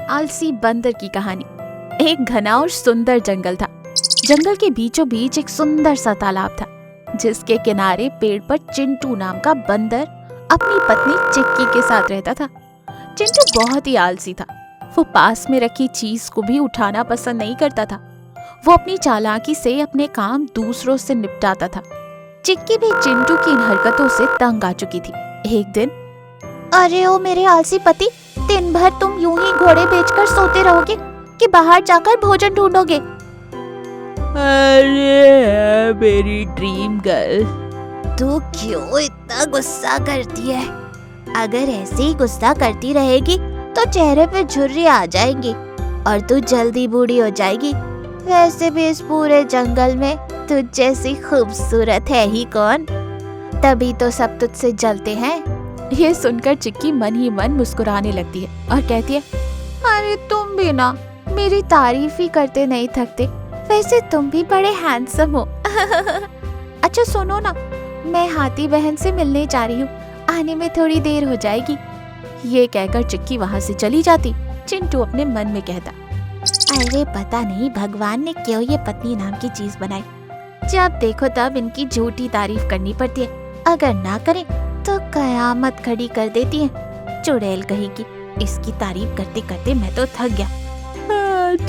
आलसी बंदर की कहानी। एक घना और सुंदर जंगल था। जंगल के बीचों बीच एक सुंदर सा तालाब था, जिसके किनारे पेड़ पर चिंटू नाम का बंदर अपनी पत्नी चिक्की के साथ रहता था। चिंटू बहुत ही आलसी था। वो पास में रखी चीज को भी उठाना पसंद नहीं करता था। वो अपनी चालाकी से अपने काम दूसरों से निपटाता था। चिक्की भी चिंटू की इन हरकतों से तंग आ चुकी थी। एक दिन, अरे ओ मेरे आलसी पति, दिन भर तुम यूं ही घोड़े बेचकर सोते रहोगे कि बाहर जाकर भोजन ढूंढोगे? अरे मेरी ड्रीम गर्ल, तू क्यों इतना गुस्सा करती है? अगर ऐसे ही गुस्सा करती रहेगी तो चेहरे पे झुर्री आ जाएंगी और तू जल्दी बूढ़ी हो जाएगी। वैसे भी इस पूरे जंगल में तुझ जैसी खूबसूरत है ही कौन? तभी तो सब तुझसे जलते हैं। ये सुनकर चिक्की मन ही मन मुस्कुराने लगती है और कहती है, अरे तुम भी ना मेरी तारीफ ही करते नहीं थकते। वैसे तुम भी बड़े हैंडसम हो। अच्छा सुनो ना, मैं हाथी बहन से मिलने जा रही हूँ, आने में थोड़ी देर हो जाएगी। ये कहकर चिक्की वहाँ से चली जाती। चिंटू अपने मन में कहता, अरे पता नहीं भगवान ने क्यों ये पत्नी नाम की चीज बनाई। जब देखो तब इनकी झूठी तारीफ करनी पड़ती है। अगर ना करें तो कयामत खड़ी कर देती है। चुड़ैल कहेगी, इसकी तारीफ करते करते मैं तो थक गया।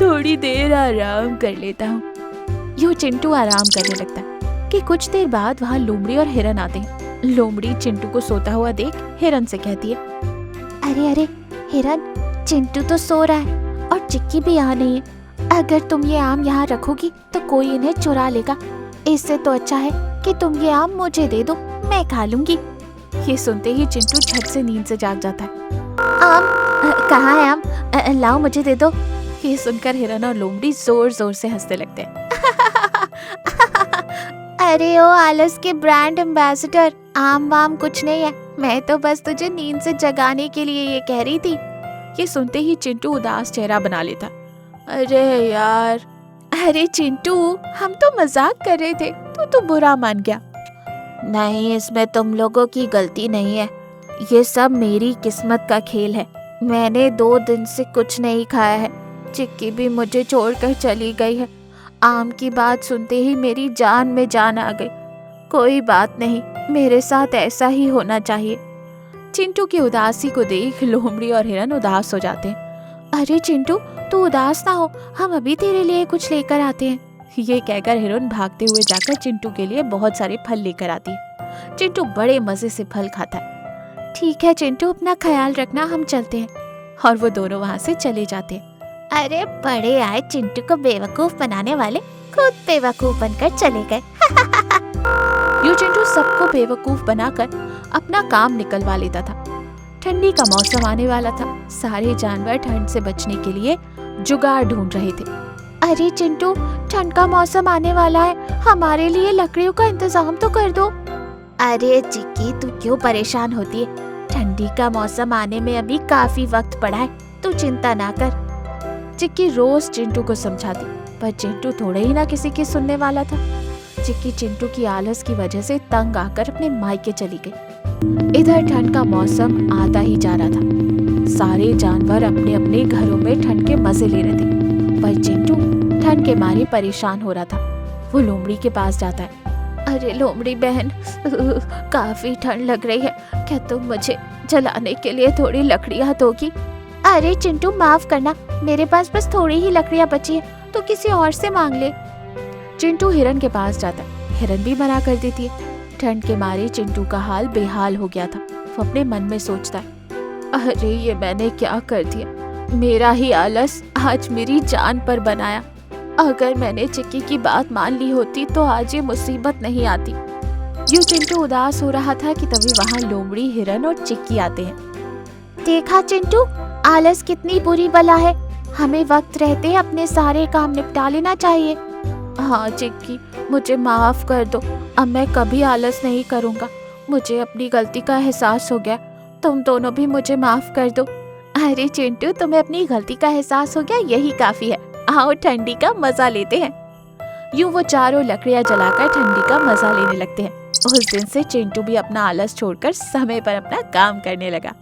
थोड़ी देर आराम कर लेता हूँ। यूँ चिंटू आराम करने लगता है कि कुछ देर बाद वहाँ लोमड़ी और हिरन आते हैं। लोमड़ी चिंटू को सोता हुआ देख हिरन से कहती है, अरे अरे हिरन, चिंटू तो सो रहा है और चिक्की भी यहाँ नहीं है। अगर तुम ये आम यहाँ रखोगी तो कोई इन्हें चुरा लेगा। इससे तो अच्छा है कि तुम ये आम मुझे दे दो, मैं खा लूंगी। ये सुनते ही चिंटू झट से नींद से जाग जाता है। आम कहाँ है? आम लाओ, मुझे दे दो। ये सुनकर हिरन और लोमड़ी जोर जोर से हंसने लगते हैं। अरे ओ आलस के ब्रांड एम्बेसडर, आम वाम कुछ नहीं है। मैं तो बस तुझे नींद से जगाने के लिए ये कह रही थी। ये सुनते ही चिंटू उदास चेहरा बना लेता। अरे यार, अरे चिंटू, हम तो मजाक कर रहे थे, तू तो बुरा मान गया। नहीं, इसमें तुम लोगों की गलती नहीं है। ये सब मेरी किस्मत का खेल है। मैंने 2 दिन से कुछ नहीं खाया है। चिक्की भी मुझे छोड़कर चली गई है। आम की बात सुनते ही मेरी जान में जान आ गई। कोई बात नहीं, मेरे साथ ऐसा ही होना चाहिए। चिंटू की उदासी को देख लोमड़ी और हिरन उदास हो जाते हैं। अरे चिंटू, तू उदास ना हो, हम अभी तेरे लिए कुछ लेकर आते हैं। ये कहकर हिरन भागते हुए जाकर चिंटू के लिए बहुत सारे फल लेकर आती है। चिंटू बड़े मजे से फल खाता है। ठीक है चिंटू, अपना ख्याल रखना, हम चलते हैं। और वो दोनों वहाँ से चले जाते हैं। अरे बड़े आए चिंटू को बेवकूफ बनाने वाले, खुद बेवकूफ बनकर चले गए। यूं चिंटू सबको बेवकूफ बनाकर अपना काम निकलवा लेता था। ठंडी का मौसम आने वाला था। सारे जानवर ठंड से बचने के लिए जुगाड़ ढूंढ रहे थे। अरे चिंटू, ठंड का मौसम आने वाला है, हमारे लिए लकड़ियों का इंतजाम तो कर दो। अरे चिक्की, तू क्यों परेशान होती है? ठंडी का मौसम आने में अभी काफी वक्त पड़ा है, तू चिंता ना कर। चिक्की रोज चिंटू को समझाती, पर चिंटू थोड़े ही ना किसी की सुनने वाला था। चिक्की चिंटू की आलस की वजह से तंग आकर अपने मायके चली गई। इधर ठंड का मौसम आता ही जा रहा था। सारे जानवर अपने अपने घरों में ठंड के मजे ले रहे थे, पर चिंटू ठंड के मारे परेशान हो रहा था। वो लोमड़ी के पास जाता है। अरे लोमड़ी बहन, काफी ठंड लग रही है, क्या तुम मुझे जलाने के लिए थोड़ी लकड़ियाँ दोगी? अरे चिंटू, माफ करना, मेरे पास बस थोड़ी ही लकड़ियाँ बची है, तो किसी और से मांग ले। चिंटू हिरन के पास जाता है। हिरन भी मना कर देती है। ठंड के मारे चिंटू का हाल बेहाल हो गया था। वो अपने मन में सोचता है, अरे ये मैंने क्या कर दिया? मेरा ही आलस आज मेरी जान पर बनाया। अगर मैंने चिक्की की बात मान ली होती तो आज ये मुसीबत नहीं आती। यूं चिंटू उदास हो रहा था कि तभी वहाँ लोमड़ी, हिरन और चिक्की आते हैं। देखा चिंटू, आलस कितनी बुरी बला है। हमें वक्त रहते अपने सारे काम निपटा लेना चाहिए। हाँ चिक्की, मुझे माफ कर दो, अब मैं कभी आलस नहीं करूँगा। मुझे अपनी गलती का एहसास हो गया, तुम दोनों भी मुझे माफ कर दो। अरे चिंटू, तुम्हें अपनी गलती का एहसास हो गया, यही काफी है। आओ ठंडी का मजा लेते हैं। यूं वो चारों लकड़ियां जलाकर ठंडी का मजा लेने लगते हैं। उस दिन से चिंटू भी अपना आलस छोड़कर समय पर अपना काम करने लगा।